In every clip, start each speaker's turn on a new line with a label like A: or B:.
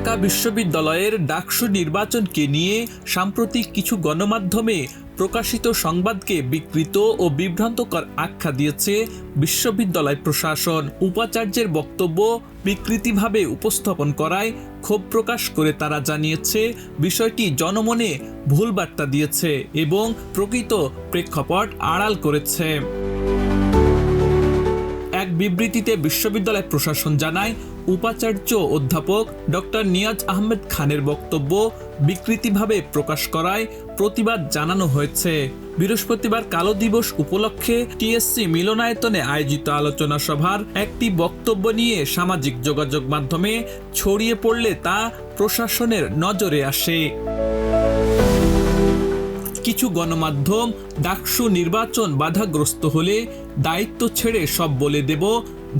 A: ঢাকা বিশ্ববিদ্যালয়ের ডাকসু নির্বাচনকে নিয়ে সাম্প্রতিক কিছু গণমাধ্যমে প্রকাশিত সংবাদকে বিকৃত ও বিভ্রান্তকর আখ্যা দিয়েছে বিশ্ববিদ্যালয় প্রশাসন। উপাচার্যের বক্তব্য বিকৃতিভাবে উপস্থাপন করায় ক্ষোভ প্রকাশ করে তারা জানিয়েছে, বিষয়টি জনমনে ভুল বার্তা দিয়েছে এবং প্রকৃত প্রেক্ষাপট আড়াল করেছে। এক বিবৃতিতে বিশ্ববিদ্যালয় প্রশাসন জানায়, উপাচার্য অধ্যাপক ডক্টর নিয়াজ আহমেদ খানের বক্তব্য বিকৃতিভাবে প্রকাশ করায় প্রতিবাদ জানানো হয়েছে। বৃহস্পতিবার কালো দিবস উপলক্ষে টিএসসি মিলনায়তনে আয়োজিত আলোচনা সভার একটি বক্তব্য নিয়ে সামাজিক যোগাযোগ মাধ্যমে ছড়িয়ে পড়লে তা প্রশাসনের নজরে আসে। কিছু গণমাধ্যম ডাকসু নির্বাচন বাধাগ্রস্ত হলে দায়িত্ব ছেড়ে সব বলে দেব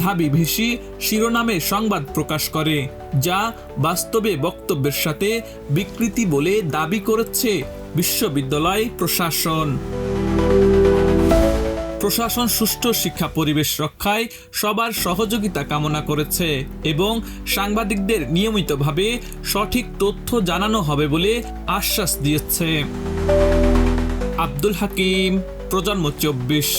A: ঢাবিভিসি শিরোনামে সংবাদ প্রকাশ করে, যা বাস্তবে বক্তব্যের সাথে বিকৃতি বলে দাবি করেছে বিশ্ববিদ্যালয় প্রশাসন। প্রশাসন সুষ্ঠু শিক্ষা পরিবেশ রক্ষায় সবার সহযোগিতা কামনা করেছে এবং সাংবাদিকদের নিয়মিতভাবে সঠিক তথ্য জানানো হবে বলে আশ্বাস দিয়েছে। আব্দুল হাকিম, প্রজন্ম 24।